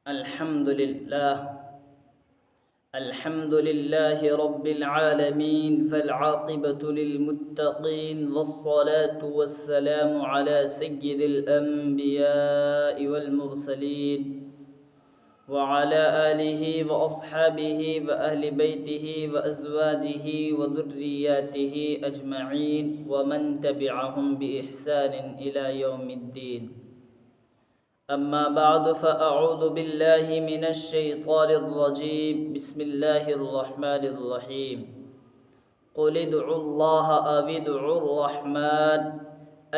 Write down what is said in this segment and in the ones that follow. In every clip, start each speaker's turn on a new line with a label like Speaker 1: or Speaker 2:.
Speaker 1: الحمد لله الحمد لله رب العالمين فالعاقبة للمتقين والصلاة والسلام على سيد الأنبياء والمرسلين وعلى آله وأصحابه وأهل بيته وأزواجه وذرياته أجمعين ومن تبعهم بإحسان إلى يوم الدين. أما بعد فأعوذ بالله من الشيطان الرجيم. بسم الله الرحمن الرحيم. قل ادعوا الله أو ادعوا الرحمن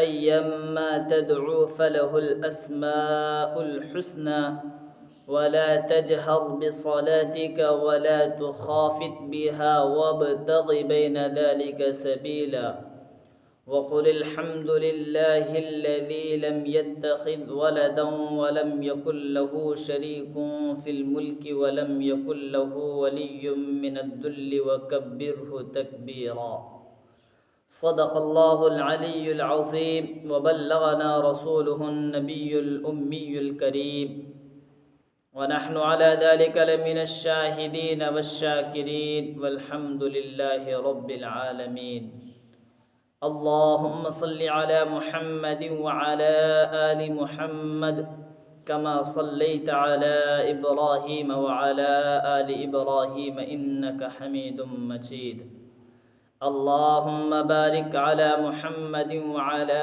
Speaker 1: أيما تدعوا فله الأسماء الحسنى ولا تجهر بصلاتك ولا تخافت بها وابتغ بين ذلك سبيلا. وقل الحمد لله الذي لم يتخذ ولدا ولم يكن له شريك في الملك ولم يكن له ولي من الذل وكبره تكبيرا. صدق الله العلي العظيم وبلغنا رسوله النبي الأمي الكريم ونحن على ذلك لمن الشاهدين والشاكرين والحمد لله رب العالمين. اللهم صل على محمد وعلى آل محمد كما صليت على إبراهيم وعلى آل إبراهيم إنك حميد مجيد. اللهم بارك على محمد وعلى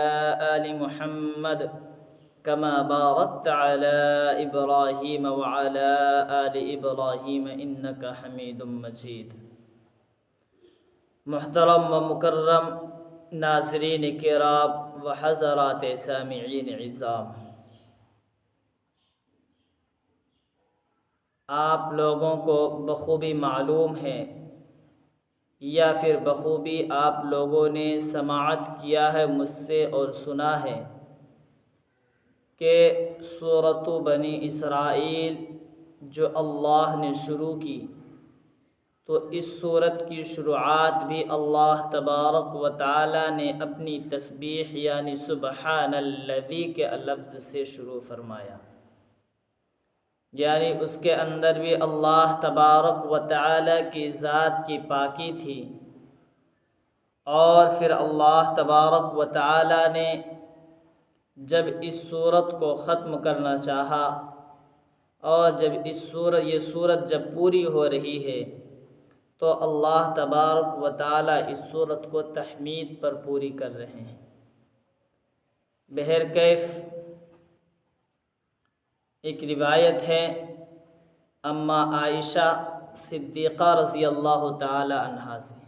Speaker 1: آل محمد كما باركت على إبراهيم وعلى آل إبراهيم إنك حميد مجيد. محترم و مکرم ناظرین کرام و حضرات سامعین عظام، آپ لوگوں کو بخوبی معلوم ہے یا پھر بخوبی آپ لوگوں نے سماعت کیا ہے مجھ سے اور سنا ہے کہ سورۃ بنی اسرائیل جو اللہ نے شروع کی تو اس سورت کی شروعات بھی اللہ تبارک و تعالی نے اپنی تسبیح یعنی سبحان الذی کے لفظ سے شروع فرمایا، یعنی اس کے اندر بھی اللہ تبارک و تعالی کی ذات کی پاکی تھی، اور پھر اللہ تبارک و تعالی نے جب اس سورت کو ختم کرنا چاہا اور جب یہ سورت جب پوری ہو رہی ہے تو اللہ تبارک و تعالی اس سورت کو تحمید پر پوری کر رہے ہیں۔ بہرکیف ایک روایت ہے اما عائشہ صدیقہ رضی اللہ تعالی عنہا سے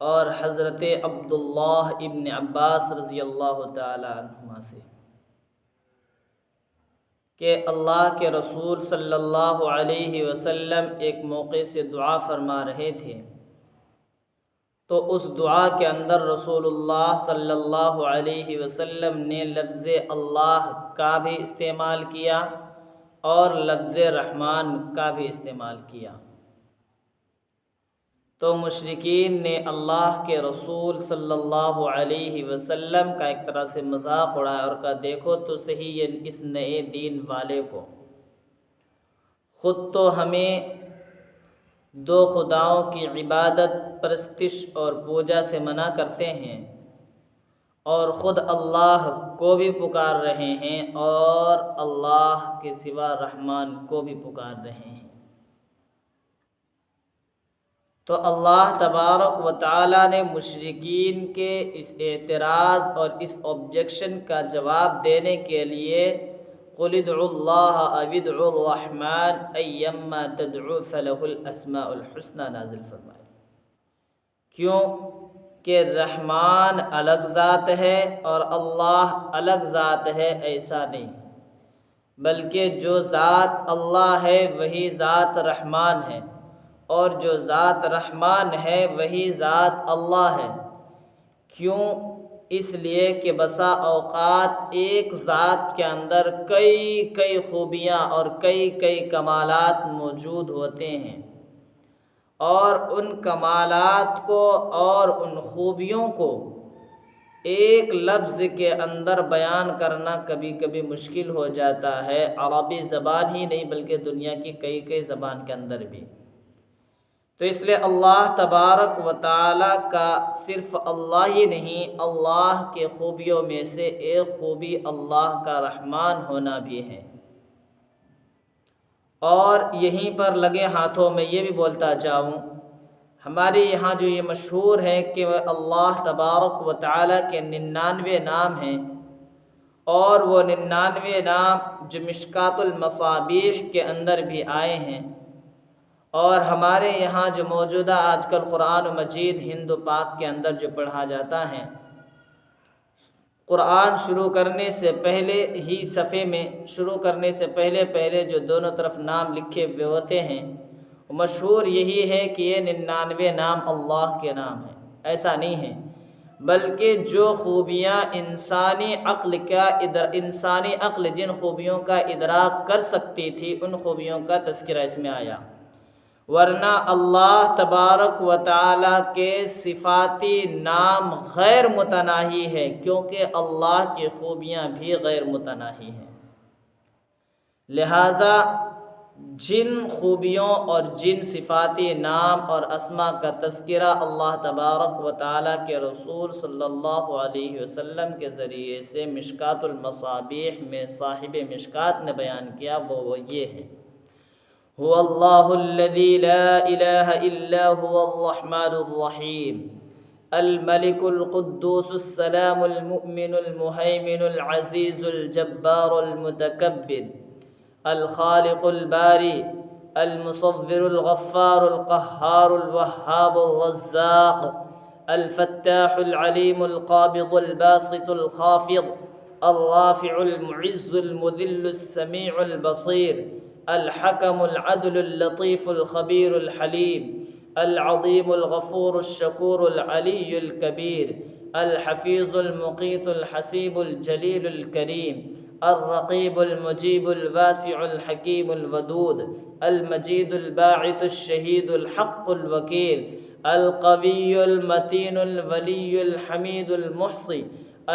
Speaker 1: اور حضرت عبداللہ ابن عباس رضی اللہ تعالی عنہما سے کہ اللہ کے رسول صلی اللہ علیہ وسلم ایک موقع سے دعا فرما رہے تھے، تو اس دعا کے اندر رسول اللہ صلی اللہ علیہ وسلم نے لفظ اللہ کا بھی استعمال کیا اور لفظ رحمان کا بھی استعمال کیا۔ تو مشرکین نے اللہ کے رسول صلی اللہ علیہ وسلم کا ایک طرح سے مذاق اڑایا اور کہا دیکھو تو صحیح یہ اس نئے دین والے کو، خود تو ہمیں دو خداؤں کی عبادت پرستش اور پوجا سے منع کرتے ہیں اور خود اللہ کو بھی پکار رہے ہیں اور اللہ کے سوا رحمان کو بھی پکار رہے ہیں۔ تو اللہ تبارک و تعالی نے مشرکین کے اس اعتراض اور اس آبجیکشن کا جواب دینے کے لیے قل ادعوا اللہ او ادعوا الرحمن ایما تدعوا فلہ الاسماء الحسنى نازل فرمایا۔ کیوں کہ رحمان الگ ذات ہے اور اللہ الگ ذات ہے ایسا نہیں، بلکہ جو ذات اللہ ہے وہی ذات رحمان ہے اور جو ذات رحمان ہے وہی ذات اللہ ہے۔ کیوں؟ اس لیے کہ بسا اوقات ایک ذات کے اندر کئی خوبیاں اور کئی کمالات موجود ہوتے ہیں، اور ان کمالات کو اور ان خوبیوں کو ایک لفظ کے اندر بیان کرنا کبھی کبھی مشکل ہو جاتا ہے، عربی زبان ہی نہیں بلکہ دنیا کی کئی زبان کے اندر بھی۔ تو اس لیے اللہ تبارک و تعالیٰ کا صرف اللہ ہی نہیں، اللہ کے خوبیوں میں سے ایک خوبی اللہ کا رحمان ہونا بھی ہے۔ اور یہیں پر لگے ہاتھوں میں یہ بھی بولتا جاؤں، ہمارے یہاں جو یہ مشہور ہے کہ اللہ تبارک و تعالیٰ کے 99 نام ہیں، اور وہ 99 نام جو مشکات المصابیح کے اندر بھی آئے ہیں، اور ہمارے یہاں جو موجودہ آج کل قرآن مجید ہند و پاک کے اندر جو پڑھا جاتا ہے، قرآن شروع کرنے سے پہلے ہی صفحے میں شروع کرنے سے پہلے جو دونوں طرف نام لکھے ہوئے ہوتے ہیں، مشہور یہی ہے کہ یہ 99 نام اللہ کے نام ہیں۔ ایسا نہیں ہے، بلکہ جو خوبیاں انسانی عقل جن خوبیوں کا ادراک کر سکتی تھی، ان خوبیوں کا تذکرہ اس میں آیا، ورنہ اللہ تبارک و تعالیٰ کے صفاتی نام غیر متناہی ہے، کیونکہ اللہ کی خوبیاں بھی غیر متناہی ہیں۔ لہٰذا جن خوبیوں اور جن صفاتی نام اور اسما کا تذکرہ اللہ تبارک و تعالیٰ کے رسول صلی اللہ علیہ وسلم کے ذریعے سے مشکات المصابیح میں صاحب مشکات نے بیان کیا، وہ یہ ہے: هو اللہ الذی لا الہ الا هو الرحمن الرحیم الملک القدوس السلام المؤمن المہیمن العزیز الجبار المتکبر الخالق الباری المصور الغفار القہار الوہاب الرزاق الفتاح العلیم القابض الباسط الخافض الرافع المعز المذل السمیع البصیر الحکم العدل اللطیف الخبیر الحلیم العظیم الغفور الشکور العلی الکبیر الحفیظ المقیت الحسیب الجلیل الکریم الرقیب المجیب الواسع الحکیم الودود المجید الباعث الشہید الحق الوکیل القوی المتین الولی الحمید المحصی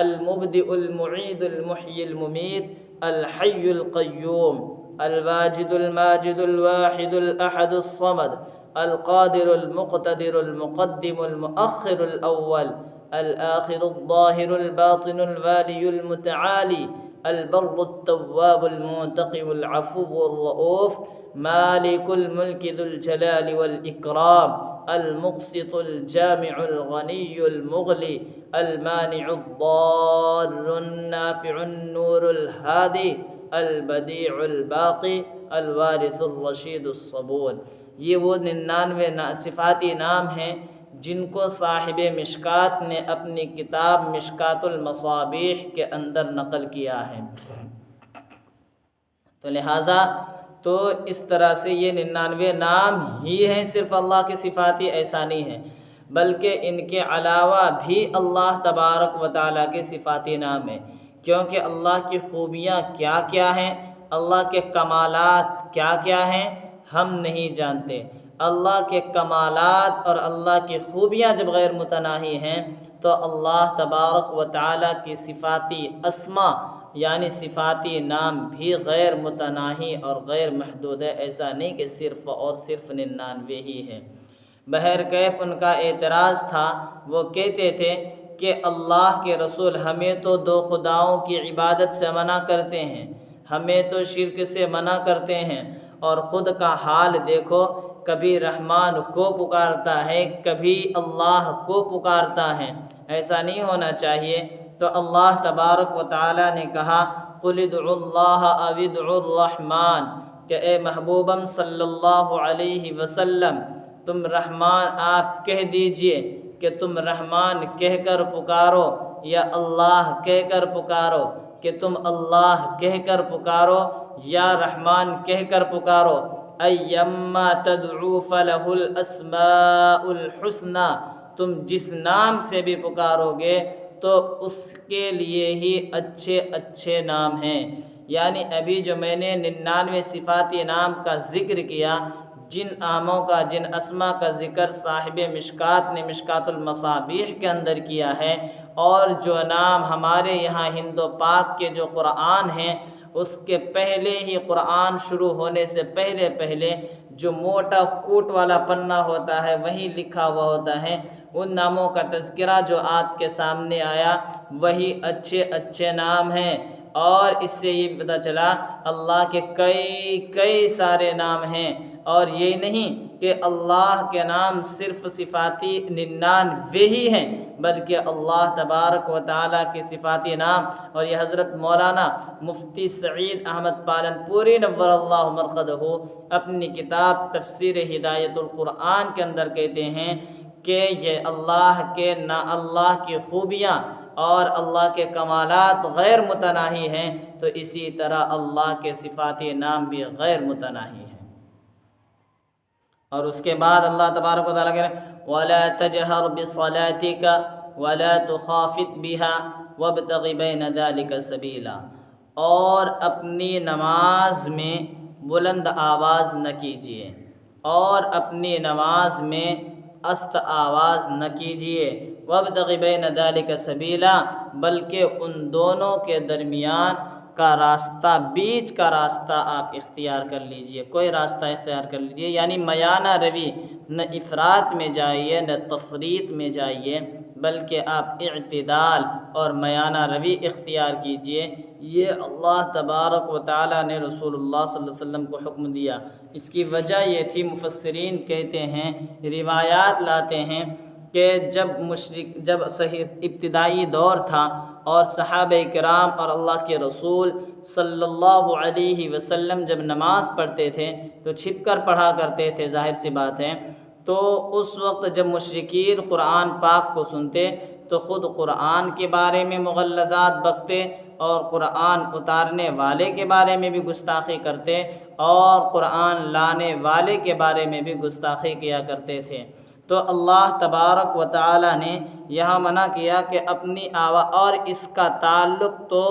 Speaker 1: المبدئ المعید المحیی الممیت الحی القیوم الواجد الماجد الواحد الأحد الصمد القادر المقتدر المقدم المؤخر الأول الآخر الظاهر الباطن الوالي المتعالي البر التواب المنتقم العفو الرؤوف مالك الملك ذو الجلال والإكرام المقسط الجامع الغني المغلي المانع الضار النافع النور الهادي البدیع الباقی الوارث الرشید الصبور۔ یہ وہ 99 صفاتی نام ہیں جن کو صاحب مشکات نے اپنی کتاب مشکات المصابیح کے اندر نقل کیا ہے۔ تو لہٰذا تو اس طرح سے یہ 99 نام ہی ہیں صرف اللہ کے صفاتی، ایسا نہیں ہے، بلکہ ان کے علاوہ بھی اللہ تبارک و تعالیٰ کے صفاتی نام ہیں، کیونکہ اللہ کی خوبیاں کیا کیا ہیں، اللہ کے کمالات کیا کیا ہیں، ہم نہیں جانتے۔ اللہ کے کمالات اور اللہ کی خوبیاں جب غیر متناہی ہیں تو اللہ تبارک و تعالیٰ کی صفاتی اسما یعنی صفاتی نام بھی غیر متناہی اور غیر محدود ہے، ایسا نہیں کہ صرف اور صرف 99 ہی ہے۔ بہرکیف ان کا اعتراض تھا، وہ کہتے تھے کہ اللہ کے رسول ہمیں تو 2 خداؤں کی عبادت سے منع کرتے ہیں، ہمیں تو شرک سے منع کرتے ہیں، اور خود کا حال دیکھو، کبھی رحمان کو پکارتا ہے، کبھی اللہ کو پکارتا ہے، ایسا نہیں ہونا چاہیے۔ تو اللہ تبارک و تعالیٰ نے کہا قُلِ ادْعُوا اللَّهَ أَوِ ادْعُوا الرَّحْمَٰنَ، کہ اے محبوبم صلی اللہ علیہ وسلم تم رحمان آپ کہہ دیجئے کہ تم رحمان کہہ کر پکارو یا اللہ کہہ کر پکارو، کہ تم اللہ کہہ کر پکارو یا رحمان کہہ کر پکارو، ایما تدعو فلہ الاسماء الحسنى، تم جس نام سے بھی پکارو گے تو اس کے لیے ہی اچھے اچھے نام ہیں۔ یعنی ابھی جو میں نے 99 صفاتی نام کا ذکر کیا، جن ناموں کا، جن اسما کا ذکر صاحب مشکات نے مشکات المصابیح کے اندر کیا ہے، اور جو نام ہمارے یہاں ہند و پاک کے جو قرآن ہیں اس کے پہلے ہی قرآن شروع ہونے سے پہلے جو موٹا کوٹ والا پنہ ہوتا ہے وہی لکھا ہوا ہوتا ہے، ان ناموں کا تذکرہ جو آپ کے سامنے آیا وہی اچھے نام ہیں۔ اور اس سے یہ پتہ چلا اللہ کے کئی سارے نام ہیں، اور یہ نہیں کہ اللہ کے نام صرف صفاتی 99 ہی ہیں، بلکہ اللہ تبارک و تعالیٰ کے صفاتی نام، اور یہ حضرت مولانا مفتی سعید احمد پالنپوری نور اللہ مرقدہ اپنی کتاب تفسیر ہدایت القرآن کے اندر کہتے ہیں کہ یہ اللہ کی خوبیاں اور اللہ کے کمالات غیر متناہی ہیں، تو اسی طرح اللہ کے صفاتی نام بھی غیر متناہی ہیں۔ اور اس کے بعد اللہ تبارک و تعالیٰ کہہ رہے ہیں وَلَا تَجْهَرْ بِصَلَاتِكَ وَلَا تُخَافِتْ بِهَا وَابْتَغِ بَيْنَ ذَلِكَ سَبِيلًا، اور اپنی نماز میں بلند آواز نہ کیجیے، اور اپنی نماز میں است آواز نہ کیجیے، وَابْتَغِ بَيْنَ ذَلِكَ سَبِيلًا، بلکہ ان دونوں کے درمیان کا راستہ، بیچ کا راستہ آپ اختیار کر لیجئے، کوئی راستہ اختیار کر لیجئے، یعنی میانہ روی، نہ افراط میں جائیے نہ تفریط میں جائیے، بلکہ آپ اعتدال اور میانہ روی اختیار کیجئے۔ یہ اللہ تبارک و تعالیٰ نے رسول اللہ صلی اللہ علیہ وسلم کو حکم دیا۔ اس کی وجہ یہ تھی، مفسرین کہتے ہیں، روایات لاتے ہیں کہ جب صحیح ابتدائی دور تھا اور صحابہ کرام اور اللہ کے رسول صلی اللہ علیہ وسلم جب نماز پڑھتے تھے تو چھپ کر پڑھا کرتے تھے، ظاہر سی بات ہے، تو اس وقت جب مشرکین قرآن پاک کو سنتے تو خود قرآن کے بارے میں مغلظات بکتے، اور قرآن اتارنے والے کے بارے میں بھی گستاخی کرتے، اور قرآن لانے والے کے بارے میں بھی گستاخی کیا کرتے تھے۔ تو اللہ تبارک و تعالیٰ نے یہاں منع کیا کہ اپنی آواز، اور اس کا تعلق تو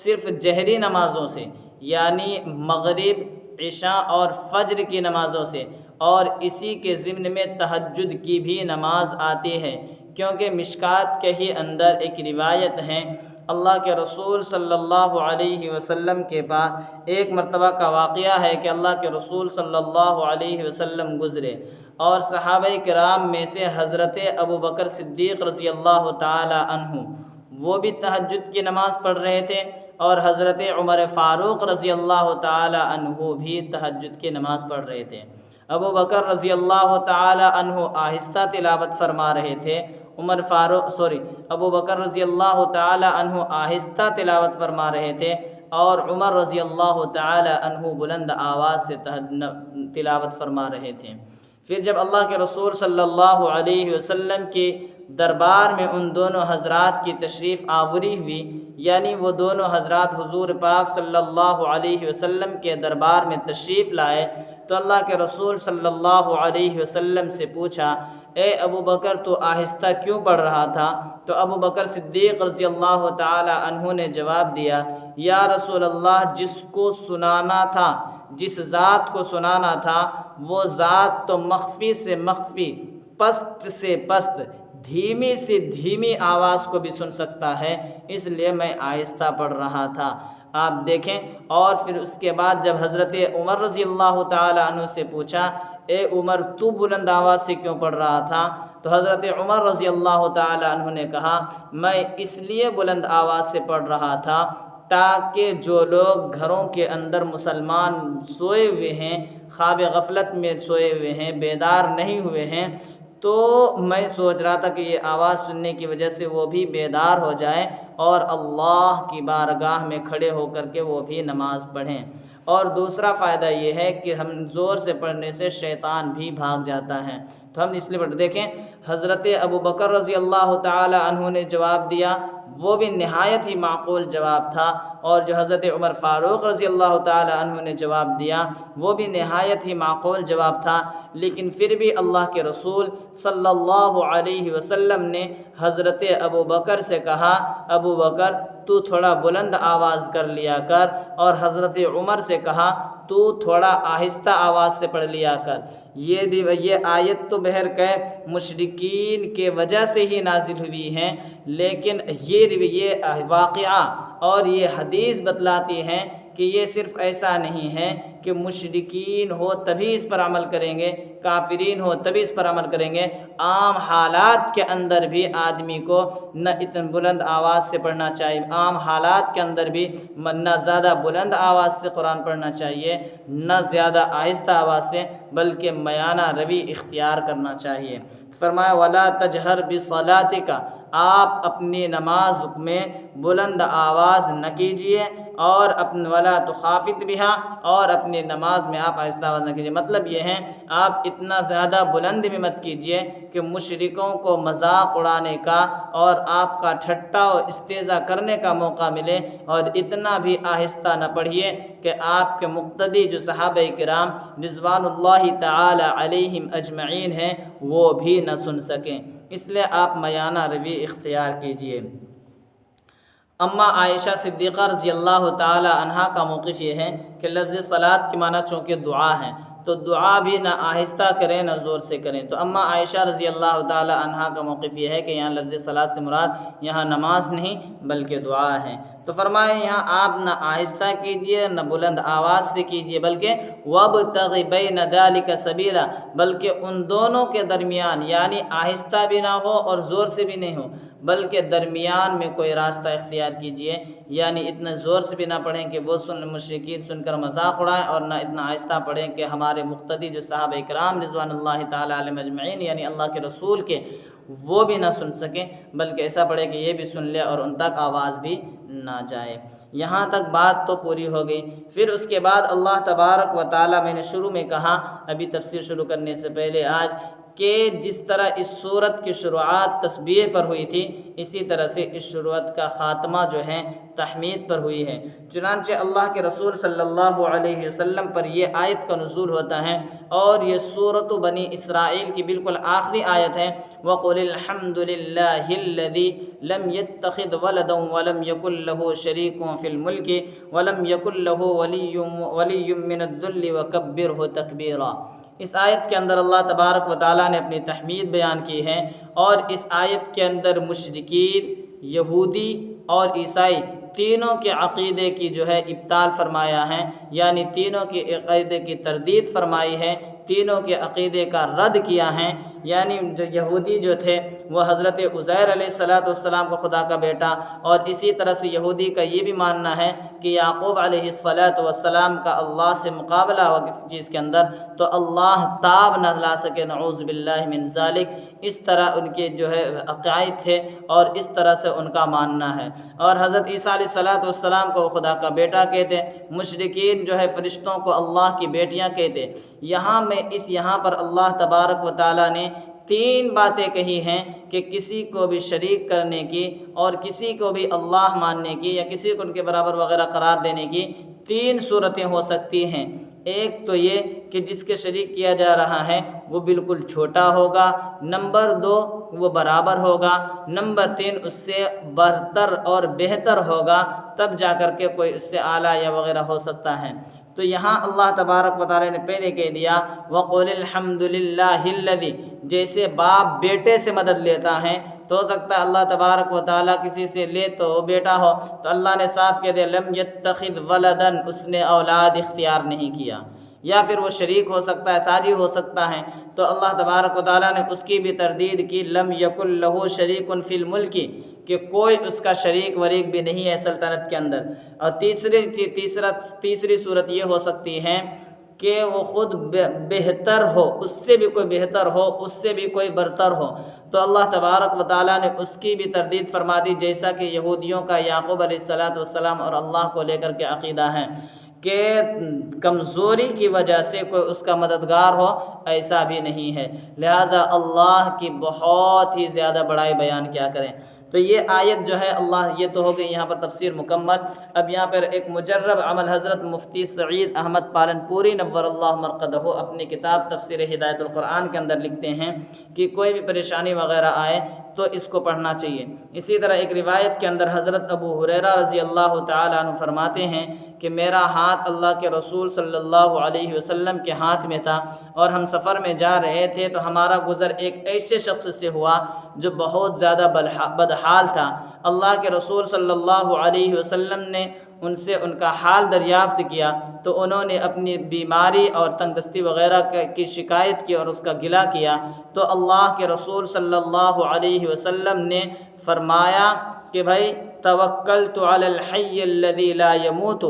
Speaker 1: صرف جہری نمازوں سے، یعنی مغرب، عشاء اور فجر کی نمازوں سے، اور اسی کے ضمن میں تہجد کی بھی نماز آتی ہے، کیونکہ مشکات کے ہی اندر ایک روایت ہے، اللہ کے رسول صلی اللہ علیہ وسلم کے پاس ایک مرتبہ کا واقعہ ہے کہ اللہ کے رسول صلی اللہ علیہ وسلم گزرے، اور صحابہ کرام میں سے حضرت ابوبکر صدیق رضی اللہ تعالی عنہ وہ بھی تہجد کی نماز پڑھ رہے تھے، اور حضرت عمر فاروق رضی اللہ تعالی عنہ بھی تہجد کی نماز پڑھ رہے تھے۔ ابوبکر رضی اللہ تعالی عنہ آہستہ تلاوت فرما رہے تھے، ابوبکر رضی اللہ تعالی عنہ آہستہ تلاوت فرما رہے تھے، اور عمر رضی اللہ تعالی عنہ بلند آواز سے تلاوت فرما رہے تھے۔ پھر جب اللہ کے رسول صلی اللہ علیہ وسلم کے دربار میں ان دونوں حضرات کی تشریف آوری ہوئی، یعنی وہ دونوں حضرات حضور پاک صلی اللہ علیہ وسلم کے دربار میں تشریف لائے، تو اللہ کے رسول صلی اللہ علیہ وسلم سے پوچھا، اے ابو بکر تو آہستہ کیوں پڑھ رہا تھا؟ تو ابو بکر صدیق رضی اللہ تعالی عنہ نے جواب دیا، یا رسول اللہ، جس کو سنانا تھا، جس ذات کو سنانا تھا، وہ ذات تو مخفی سے مخفی، پست سے پست، دھیمی سے دھیمی آواز کو بھی سن سکتا ہے، اس لیے میں آہستہ پڑھ رہا تھا۔ آپ دیکھیں، اور پھر اس کے بعد جب حضرت عمر رضی اللہ تعالی عنہ سے پوچھا، اے عمر تو بلند آواز سے کیوں پڑھ رہا تھا؟ تو حضرت عمر رضی اللہ تعالی عنہ نے کہا، میں اس لیے بلند آواز سے پڑھ رہا تھا تاکہ جو لوگ گھروں کے اندر مسلمان سوئے ہوئے ہیں، خواب غفلت میں سوئے ہوئے ہیں، بیدار نہیں ہوئے ہیں، تو میں سوچ رہا تھا کہ یہ آواز سننے کی وجہ سے وہ بھی بیدار ہو جائیں اور اللہ کی بارگاہ میں کھڑے ہو کر کے وہ بھی نماز پڑھیں۔ اور دوسرا فائدہ یہ ہے کہ ہم زور سے پڑھنے سے شیطان بھی بھاگ جاتا ہے، تو ہم اس لیے دیکھیں حضرت ابو بکر رضی اللہ تعالی عنہ نے جواب دیا، وہ بھی نہایت ہی معقول جواب تھا، اور جو حضرت عمر فاروق رضی اللہ تعالی عنہ نے جواب دیا وہ بھی نہایت ہی معقول جواب تھا، لیکن پھر بھی اللہ کے رسول صلی اللہ علیہ وسلم نے حضرت ابو بکر سے کہا، ابو بکر تو تھوڑا بلند آواز کر لیا کر، اور حضرت عمر سے کہا تو تھوڑا آہستہ آواز سے پڑھ لیا کر۔ یہ آیت تو بہرکہ مشرکین کے وجہ سے ہی نازل ہوئی ہیں، لیکن یہ واقعہ اور یہ حدیث بتلاتی ہیں کہ یہ صرف ایسا نہیں ہے کہ مشرکین ہو تبھی اس پر عمل کریں گے، کافرین ہو تبھی اس پر عمل کریں گے۔ عام حالات کے اندر بھی آدمی کو نہ اتنا بلند آواز سے پڑھنا چاہیے، عام حالات کے اندر بھی نہ زیادہ بلند آواز سے قرآن پڑھنا چاہیے، نہ زیادہ آہستہ آواز سے، بلکہ میانہ روی اختیار کرنا چاہیے۔ فرمایا وَلَا تَجْهَرْ بِصَلَاتِكَ، آپ اپنی نماز میں بلند آواز نہ کیجیے، اور وَلَا تُخَافِتْ بِهَا، اور اپنی نماز میں آپ آہستہ آواز نہ کیجیے۔ مطلب یہ ہے آپ اتنا زیادہ بلند بھی مت کیجیے کہ مشرکوں کو مذاق اڑانے کا اور آپ کا ٹھٹا و استہزاء کرنے کا موقع ملے، اور اتنا بھی آہستہ نہ پڑھیے کہ آپ کے مقتدی جو صحابہ کرام رضوان اللہ تعالی علیہم اجمعین ہیں وہ بھی نہ سن سکیں، اس لیے آپ میانہ روی اختیار کیجیے۔ اما عائشہ صدیقہ رضی اللہ تعالی عنہا کا موقف یہ ہے کہ لفظ صلاۃ کے معنی چونکہ دعا ہے، تو دعا بھی نہ آہستہ کریں نہ زور سے کریں۔ تو اما عائشہ رضی اللہ تعالی عنہا کا موقف یہ ہے کہ یہاں لفظ صلاۃ سے مراد یہاں نماز نہیں بلکہ دعا ہے۔ تو فرمایا یہاں آپ نہ آہستہ کیجیے نہ بلند آواز سے کیجیے، بلکہ وَابْتَغِ بَيْنَ ذَلِكَ سَبِيلًا، بلکہ ان دونوں کے درمیان، یعنی آہستہ بھی نہ ہو اور زور سے بھی نہیں ہو، بلکہ درمیان میں کوئی راستہ اختیار کیجیے، یعنی اتنا زور سے بھی نہ پڑھیں کہ وہ مشرکین سن کر مذاق اڑائیں، اور نہ اتنا آہستہ پڑھیں کہ ہمارے مقتدی جو صحابہ کرام رضوان اللہ تعالی علیہم اجمعین یعنی اللہ کے رسول کے وہ بھی نہ سن سکیں، بلکہ ایسا پڑھے کہ یہ بھی سن لے اور ان تک آواز بھی نہ جائے۔ یہاں تک بات تو پوری ہو گئی۔ پھر اس کے بعد اللہ تبارک و تعالی، میں نے شروع میں کہا ابھی تفسیر شروع کرنے سے پہلے آج، کہ جس طرح اس سورت کی شروعات تسبیح پر ہوئی تھی، اسی طرح سے اس سورت کا خاتمہ جو ہے تحمید پر ہوئی ہے۔ چنانچہ اللہ کے رسول صلی اللہ علیہ وسلم پر یہ آیت کا نزول ہوتا ہے، اور یہ سورۃ بنی اسرائیل کی بالکل آخری آیت ہے۔ وَقُلِ الْحَمْدُ لِلَّهِ الَّذِي لَمْ يَتَّخِذْ وَلَدًا وَلَمْ يَكُنْ لَهُ شَرِيكٌ فِي الْمُلْكِ وَلَمْ يَكُنْ لَهُ وَلِيٌّ مِّنَ الذُّلِّ وَكَبِّرْهُ تَكْبِيرًا۔ اس آیت کے اندر اللہ تبارک و تعالیٰ نے اپنی تحمید بیان کی ہے، اور اس آیت کے اندر مشرکین، یہودی اور عیسائی تینوں کے عقیدے کی جو ہے ابطال فرمایا ہے، یعنی تینوں کے عقیدے کی تردید فرمائی ہے، تینوں کے عقیدے کا رد کیا ہے۔ یعنی جو یہودی جو تھے وہ حضرت عزیر علیہ السلام کو خدا کا بیٹا، اور اسی طرح سے یہودی کا یہ بھی ماننا ہے کہ یعقوب علیہ السلام کا اللہ سے مقابلہ ہوا کسی چیز کے اندر تو اللہ تاب نہ لا سکے، نعوذ باللہ من ذالک۔ اس طرح ان کے جو ہے عقائد تھے، اور اس طرح سے ان کا ماننا ہے۔ اور حضرت عیسیٰ علیہ السلام کو خدا کا بیٹا کہتے، مشرکین جو ہے فرشتوں کو اللہ کی بیٹیاں کہتے۔ یہاں پر اللہ تبارک و تعالیٰ نے تین باتیں کہی ہیں کہ کسی کو بھی شریک کرنے کی، اور کسی کو بھی اللہ ماننے کی، یا کسی کو ان کے برابر وغیرہ قرار دینے کی تین صورتیں ہو سکتی ہیں۔ ایک تو یہ کہ جس کے شریک کیا جا رہا ہے وہ بالکل چھوٹا ہوگا، نمبر دو وہ برابر ہوگا، نمبر تین اس سے برتر اور بہتر ہوگا، تب جا کر کے کوئی اس سے اعلیٰ یا وغیرہ ہو سکتا ہے۔ تو یہاں اللہ تبارک و تعالیٰ نے پہلے کہہ دیا وَقُلِ الْحَمْدُ لِلَّهِ الَّذِي، جیسے باپ بیٹے سے مدد لیتا ہے تو ہو سکتا ہے اللہ تبارک و تعالیٰ کسی سے لے تو وہ بیٹا ہو، تو اللہ نے صاف کہہ دیا لم یتخذ ولدن، اس نے اولاد اختیار نہیں کیا، یا پھر وہ شریک ہو سکتا ہے، ساجی ہو سکتا ہے، تو اللہ تبارک و تعالیٰ نے اس کی بھی تردید کی لم یکن لہ شریک فی الملک، کہ کوئی اس کا شریک وریک بھی نہیں ہے سلطنت کے اندر۔ اور تیسری صورت یہ ہو سکتی ہے کہ وہ خود بہتر ہو، اس سے بھی کوئی بہتر ہو، اس سے بھی کوئی برتر ہو، تو اللہ تبارک و تعالیٰ نے اس کی بھی تردید فرما دی، جیسا کہ یہودیوں کا یعقوب علیہ السلام اور اللہ کو لے کر کے عقیدہ ہے کہ کمزوری کی وجہ سے کوئی اس کا مددگار ہو، ایسا بھی نہیں ہے، لہٰذا اللہ کی بہت ہی زیادہ بڑائی بیان کیا کریں۔ تو یہ آیت جو ہے یہ تو ہو گئی یہاں پر تفسیر مکمل۔ اب یہاں پر ایک مجرب عمل حضرت مفتی سعید احمد پالن پوری نور اللہ مرقدہ اپنی کتاب تفسیر ہدایت القرآن کے اندر لکھتے ہیں کہ کوئی بھی پریشانی وغیرہ آئے تو اس کو پڑھنا چاہیے۔ اسی طرح ایک روایت کے اندر حضرت ابو ہریرہ رضی اللہ تعالیٰ عنہ فرماتے ہیں کہ میرا ہاتھ اللہ کے رسول صلی اللہ علیہ وسلم کے ہاتھ میں تھا، اور ہم سفر میں جا رہے تھے تو ہمارا گزر ایک ایسے شخص سے ہوا جو بہت زیادہ بدحال تھا۔ اللہ کے رسول صلی اللہ علیہ وسلم نے ان سے ان کا حال دریافت کیا تو انہوں نے اپنی بیماری اور تنگ دستی وغیرہ کی شکایت کی اور اس کا گلہ کیا، تو اللہ کے رسول صلی اللہ علیہ وسلم نے فرمایا کہ بھائی توکلت علی الحی الذی لا یموت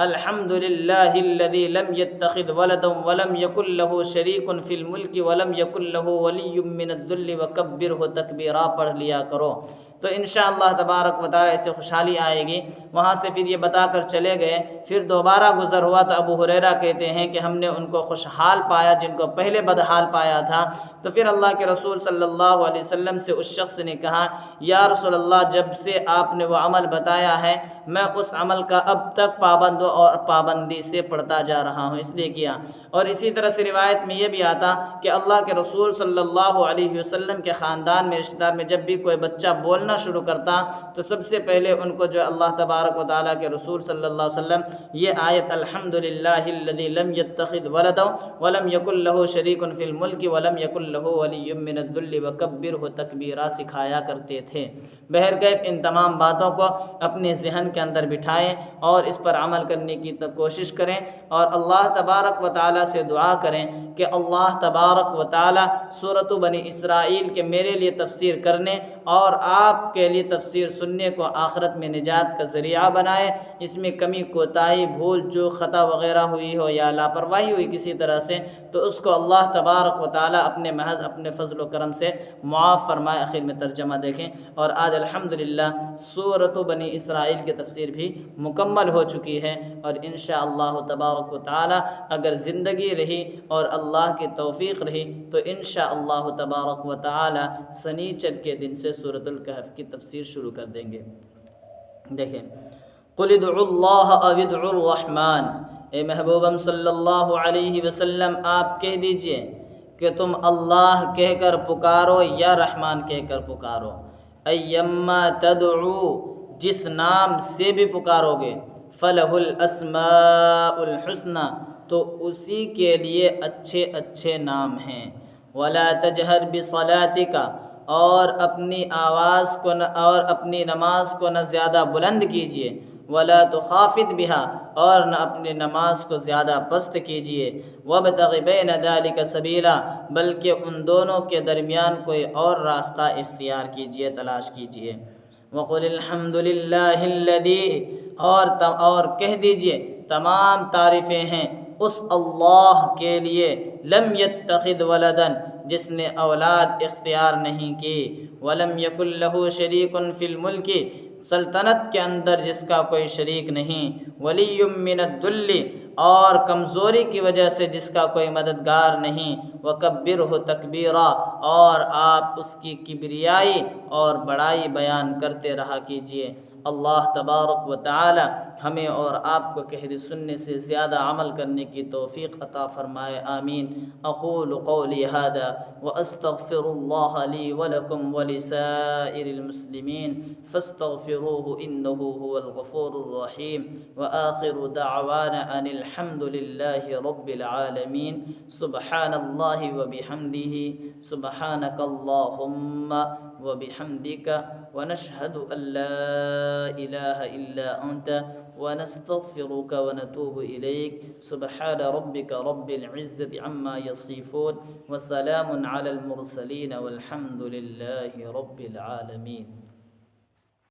Speaker 1: الحمد للہ الذی لم یتخذ ولدا ولم یکن له شریک فی الملک ولم یکن له ولی من الذل وکبرہ تکبیرا پڑھ لیا کرو۔ تو انشاءاللہ تبارک و تعالیٰ اسے خوشحالی آئے گی۔ وہاں سے پھر یہ بتا کر چلے گئے، پھر دوبارہ گزر ہوا تو ابو ہریرہ کہتے ہیں کہ ہم نے ان کو خوشحال پایا جن کو پہلے بدحال پایا تھا۔ تو پھر اللہ کے رسول صلی اللہ علیہ وسلم سے اس شخص نے کہا یا رسول اللہ، جب سے آپ نے وہ عمل بتایا ہے میں اس عمل کا اب تک پابند اور پابندی سے پڑھتا جا رہا ہوں، اس لیے کیا۔ اور اسی طرح سے روایت میں یہ بھی آتا کہ اللہ کے رسول صلی اللہ علیہ وسلم کے خاندان میں رشتہ دار میں جب بھی کوئی بچہ بولنا شروع کرتا تو سب سے پہلے ان کو جو اللہ تبارک و تعالیٰ کے رسول صلی اللہ علیہ وسلم یہ آیت الحمد للہ الذی لم یتخذ ولدا ولم یکن له شریک فی الملک ولم یکن له ولی من الذل وکبرہ تکبیرا سکھایا کرتے تھے۔ بہرکیف ان تمام باتوں کو اپنے ذہن کے اندر بٹھائیں اور اس پر عمل کرنے کی کوشش کریں، اور اللہ تبارک و تعالیٰ سے دعا کریں کہ اللہ تبارک و تعالیٰ سورۃ بنی اسرائیل کے میرے لیے تفسیر کرنے اور آپ کے لیے تفسیر سننے کو آخرت میں نجات کا ذریعہ بنائے۔ اس میں کمی کوتاہی بھول جو خطا وغیرہ ہوئی ہو یا لاپرواہی ہوئی کسی طرح سے تو اس کو اللہ تبارک و تعالیٰ اپنے محض اپنے فضل و کرم سے معاف فرمائے۔ آخر میں ترجمہ دیکھیں، اور آج الحمدللہ سورۃ بنی اسرائیل کی تفسیر بھی مکمل ہو چکی ہے، اور انشاءاللہ تبارک و تعالیٰ اگر زندگی رہی اور اللہ کی توفیق رہی تو انشاءاللہ تبارک و تعالیٰ سنیچر کے دن سے سورۃ الکہف کی تفسیر شروع کر دیں گے۔ دیکھیں، قل ادعوا اللہ او ادعوا الرحمن، اے محبوبم صلی اللہ علیہ وسلم آپ کہہ دیجئے کہ تم اللہ کہہ کر پکارو یا رحمان کہہ کر پکارو، ایما تدعو جس نام سے بھی پکارو گے، فلہ الاسماء الحسنی تو اسی کے لیے اچھے اچھے نام ہیں، ولا تجہر بصلاتک اور اپنی آواز کو اور اپنی نماز کو نہ زیادہ بلند کیجیے، ولا تخافت بها اور نہ اپنی نماز کو زیادہ پست کیجیے، وابتغ بین ذلک سبیلا بلکہ ان دونوں کے درمیان کوئی اور راستہ اختیار کیجیے، تلاش کیجیے۔ وقل الحمد للہ الذی اور کہہ دیجیے تمام تعریفیں ہیں اس اللہ کے لیے، لم یتخذ ولدا جس نے اولاد اختیار نہیں کی، ولم یکن لہ شریک فی الملک سلطنت کے اندر جس کا کوئی شریک نہیں، ولی من الذل اور کمزوری کی وجہ سے جس کا کوئی مددگار نہیں، وکبرہ تکبیرا اور آپ اس کی کبریائی اور بڑائی بیان کرتے رہا کیجیے۔ اللہ تبارک و تعالی ہمیں اور آپ کو کہہ سننے سے زیادہ عمل کرنے کی توفیق عطا فرمائے، آمین۔ اقول قولی ھذا واستغفر اللہ لی ولکم ولسائر المسلمین فاستغفروہ انہ هو الغفور الرحیم، وآخر دعوانا ان الحمد للہ رب العالمین۔ سبحان اللہ وبحمدہ، سبحانک اللہم وبحمدک، ونشہد ان لا الہ الا انت ونستغفرك ونتوب إليك۔ سبحان ربك رب العزة عما يصفون وسلام على المرسلين والحمد لله رب العالمين۔